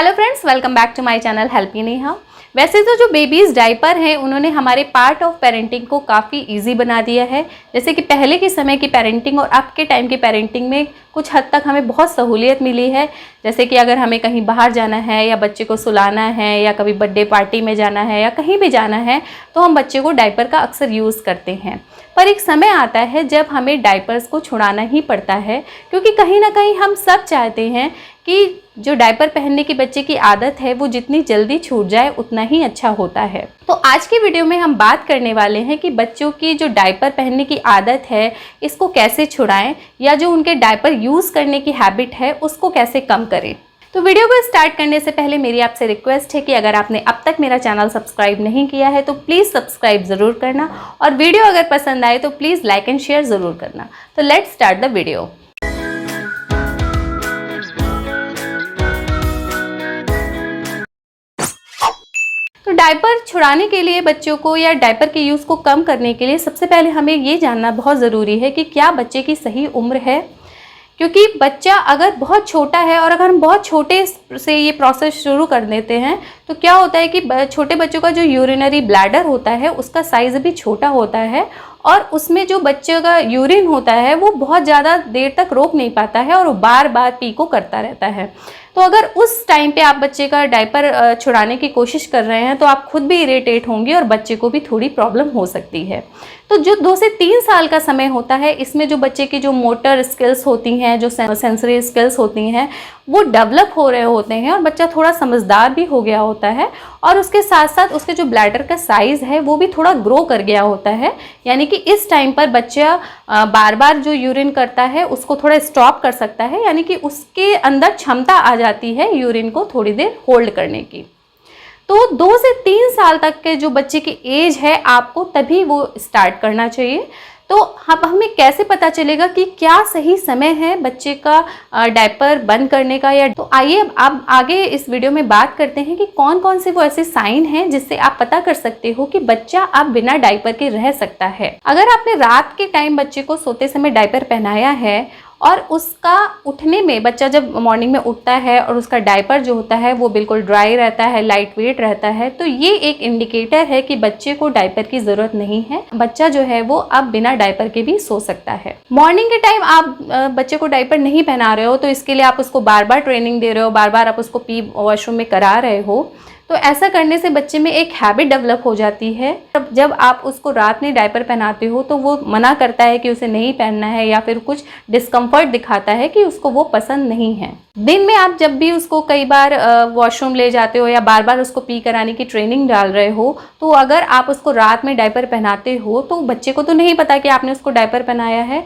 Hello friends, welcome back to my channel help me Neha. वैसे तो जो बेबीज़ डायपर हैं उन्होंने हमारे पार्ट ऑफ पेरेंटिंग को काफ़ी इजी बना दिया है। जैसे कि पहले के समय की पेरेंटिंग और अब के टाइम की पेरेंटिंग में कुछ हद तक हमें बहुत सहूलियत मिली है। जैसे कि अगर हमें कहीं बाहर जाना है या बच्चे को सुलाना है या कभी बर्थडे पार्टी में जाना है या कहीं भी जाना है तो हम बच्चे को डायपर का अक्सर यूज़ करते हैं। पर एक समय आता है जब हमें डायपर्स को छुड़ाना ही पड़ता है, क्योंकि कहीं ना कहीं हम सब चाहते हैं कि जो डायपर पहनने की बच्चे की आदत है वो जितनी जल्दी छूट जाए उतना ही अच्छा होता है। तो आज की वीडियो में हम बात करने वाले हैं कि बच्चों की जो डायपर पहनने की आदत है इसको कैसे छुड़ाएं, या जो उनके डायपर यूज़ करने की हैबिट है उसको कैसे कम करें। तो वीडियो को स्टार्ट करने से पहले मेरी आपसे रिक्वेस्ट है कि अगर आपने अब तक मेरा चैनल सब्सक्राइब नहीं किया है तो प्लीज़ सब्सक्राइब ज़रूर करना, और वीडियो अगर पसंद आए तो प्लीज़ लाइक एंड शेयर ज़रूर करना। तो लेट्स स्टार्ट द वीडियो। तो डायपर छुड़ाने के लिए बच्चों को या डायपर के यूज़ को कम करने के लिए सबसे पहले हमें ये जानना बहुत ज़रूरी है कि क्या बच्चे की सही उम्र है। क्योंकि बच्चा अगर बहुत छोटा है और अगर हम बहुत छोटे से ये प्रोसेस शुरू कर देते हैं तो क्या होता है कि छोटे बच्चों का जो यूरिनरी ब्लैडर होता है उसका साइज़ भी छोटा होता है, और उसमें जो बच्चे का यूरिन होता है वो बहुत ज़्यादा देर तक रोक नहीं पाता है और वो बार बार पी को करता रहता है। तो अगर उस टाइम पे आप बच्चे का डायपर छुड़ाने की कोशिश कर रहे हैं तो आप खुद भी इरिटेट होंगे और बच्चे को भी थोड़ी प्रॉब्लम हो सकती है। तो जो 2 से 3 साल का समय होता है इसमें जो बच्चे की जो मोटर स्किल्स होती हैं, जो सेंसरी स्किल्स होती हैं वो डेवलप हो रहे होते हैं और बच्चा थोड़ा समझदार भी हो गया होता है, और उसके साथ साथ उसके जो ब्लैडर का साइज़ है वो भी थोड़ा ग्रो कर गया होता है। यानी कि इस टाइम पर बच्चा बार बार जो यूरिन करता है उसको थोड़ा स्टॉप कर सकता है, यानी कि उसके अंदर क्षमता आ जाती है यूरिन को थोड़ी देर होल्ड करने की। तो 2 से 3 साल तक के जो बच्चे की एज है आपको तभी वो स्टार्ट करना चाहिए। तो अब हमें कैसे पता चलेगा कि क्या सही समय है बच्चे का डायपर बंद करने का, या तो आइए अब आगे इस वीडियो में बात करते हैं कि कौन कौन से वो ऐसे साइन हैं जिससे आप पता कर सकते हो कि बच्चा अब बिना डायपर के रह सकता है। अगर आपने रात के टाइम बच्चे को सोते समय डायपर पहनाया है और उसका उठने में, बच्चा जब मॉर्निंग में उठता है और उसका डायपर जो होता है वो बिल्कुल ड्राई रहता है, लाइट वेट रहता है, तो ये एक इंडिकेटर है कि बच्चे को डायपर की ज़रूरत नहीं है। बच्चा जो है वो अब बिना डायपर के भी सो सकता है। मॉर्निंग के टाइम आप बच्चे को डायपर नहीं पहना रहे हो तो इसके लिए आप उसको बार बार ट्रेनिंग दे रहे हो, बार बार आप उसको वॉशरूम में करा रहे हो, तो ऐसा करने से बच्चे में एक हैबिट डेवलप हो जाती है। तब जब आप उसको रात में डायपर पहनाते हो तो वो मना करता है कि उसे नहीं पहनना है, या फिर कुछ डिस्कम्फर्ट दिखाता है कि उसको वो पसंद नहीं है। दिन में आप जब भी उसको कई बार वॉशरूम ले जाते हो या बार बार उसको पी कराने की ट्रेनिंग डाल रहे हो, तो अगर आप उसको रात में डायपर पहनाते हो तो बच्चे को तो नहीं पता कि आपने उसको डायपर पहनाया है,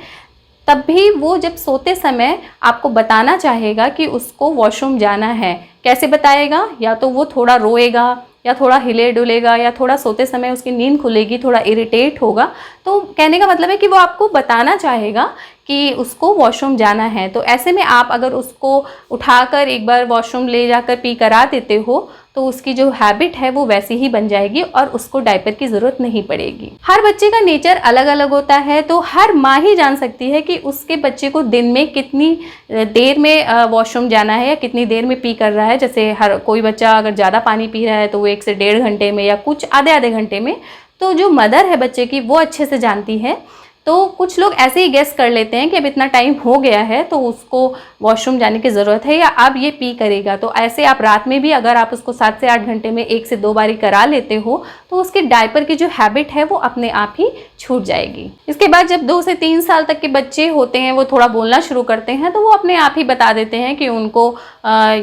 तब भी वो जब सोते समय आपको बताना चाहेगा कि उसको वॉशरूम जाना है। कैसे बताएगा? या तो वो थोड़ा रोएगा, या थोड़ा हिले डुलेगा, या थोड़ा सोते समय उसकी नींद खुलेगी, थोड़ा इरिटेट होगा। तो कहने का मतलब है कि वो आपको बताना चाहेगा कि उसको वॉशरूम जाना है। तो ऐसे में आप अगर उसको उठाकर एक बार वॉशरूम ले जाकर पी करा देते हो तो उसकी जो हैबिट है वो वैसी ही बन जाएगी और उसको डायपर की ज़रूरत नहीं पड़ेगी। हर बच्चे का नेचर अलग अलग होता है, तो हर माँ ही जान सकती है कि उसके बच्चे को दिन में कितनी देर में वॉशरूम जाना है या कितनी देर में पी कर रहा है। जैसे हर कोई बच्चा अगर ज़्यादा पानी पी रहा है तो वो 1 से 1.5 घंटे में, या कुछ आधे घंटे में। तो जो मदर है बच्चे की वो अच्छे से जानती है। तो कुछ लोग ऐसे ही गेस कर लेते हैं कि अब इतना टाइम हो गया है तो उसको वॉशरूम जाने की ज़रूरत है या अब ये पी करेगा। तो ऐसे आप रात में भी अगर आप उसको 7 से 8 घंटे में 1 से 2 बारी करा लेते हो तो उसके डायपर की जो हैबिट है वो अपने आप ही छूट जाएगी। इसके बाद जब 2 से 3 साल तक के बच्चे होते हैं वो थोड़ा बोलना शुरू करते हैं तो वो अपने आप ही बता देते हैं कि उनको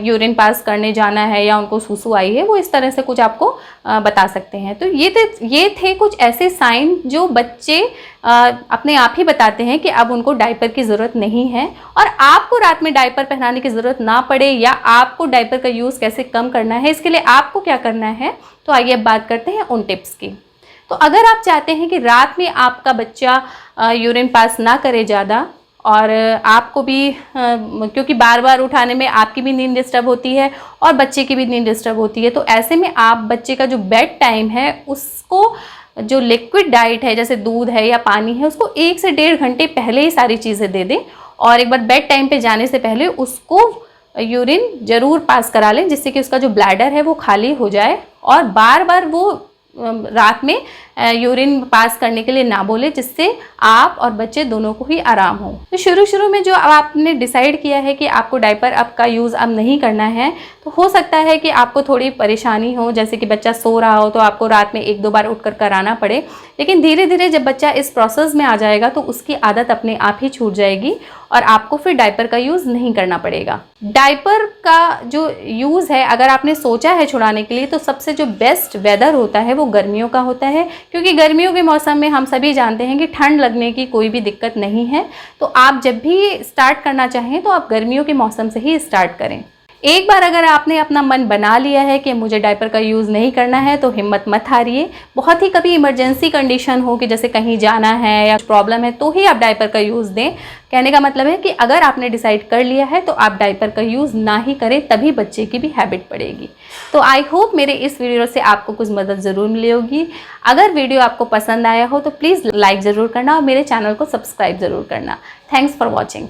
यूरिन पास करने जाना है या उनको सुसु आई है। वो इस तरह से कुछ आपको बता सकते हैं। तो ये थे कुछ ऐसे साइन जो बच्चे अपने आप ही बताते हैं कि अब उनको डायपर की ज़रूरत नहीं है, और आपको रात में डायपर पहनाने की ज़रूरत ना पड़े या आपको डायपर का यूज़ कैसे कम करना है, इसके लिए आपको क्या करना है। तो आइए अब बात करते हैं उन टिप्स की। तो अगर आप चाहते हैं कि रात में आपका बच्चा यूरिन पास ना करे ज़्यादा, और आपको भी क्योंकि बार बार उठाने में आपकी भी नींद डिस्टर्ब होती है और बच्चे की भी नींद डिस्टर्ब होती है, तो ऐसे में आप बच्चे का जो बेड टाइम है उसको जो लिक्विड डाइट है जैसे दूध है या पानी है उसको 1 से 1.5 घंटे पहले ही सारी चीज़ें दे दें, और एक बार बेड टाइम पे जाने से पहले उसको यूरिन ज़रूर पास करा लें, जिससे कि उसका जो ब्लैडर है वो खाली हो जाए, और बार बार वो रात में यूरिन पास करने के लिए ना बोले, जिससे आप और बच्चे दोनों को ही आराम हो। तो शुरू में जो आपने डिसाइड किया है कि आपको डायपर अब का यूज़ अब नहीं करना है, तो हो सकता है कि आपको थोड़ी परेशानी हो, जैसे कि बच्चा सो रहा हो तो आपको रात में 1-2 बार उठकर कराना पड़े। लेकिन धीरे धीरे जब बच्चा इस प्रोसेस में आ जाएगा तो उसकी आदत अपने आप ही छूट जाएगी और आपको फिर डायपर का यूज़ नहीं करना पड़ेगा। डायपर का जो यूज़ है, अगर आपने सोचा है छुड़ाने के लिए, तो सबसे जो बेस्ट वेदर होता है वो गर्मियों का होता है, क्योंकि गर्मियों के मौसम में हम सभी जानते हैं कि ठंड लगने की कोई भी दिक्कत नहीं है। तो आप जब भी स्टार्ट करना चाहें तो आप गर्मियों के मौसम से ही स्टार्ट करें। एक बार अगर आपने अपना मन बना लिया है कि मुझे डायपर का यूज़ नहीं करना है, तो हिम्मत मत हारिए। बहुत ही कभी इमरजेंसी कंडीशन हो कि जैसे कहीं जाना है या प्रॉब्लम है, तो ही आप डायपर का यूज़ दें। कहने का मतलब है कि अगर आपने डिसाइड कर लिया है तो आप डायपर का यूज़ ना ही करें, तभी बच्चे की भी हैबिट पड़ेगी। तो आई होप मेरे इस वीडियो से आपको कुछ मदद ज़रूर मिली होगी। अगर वीडियो आपको पसंद आया हो तो प्लीज़ लाइक ज़रूर करना और मेरे चैनल को सब्सक्राइब ज़रूर करना। Thanks for watching.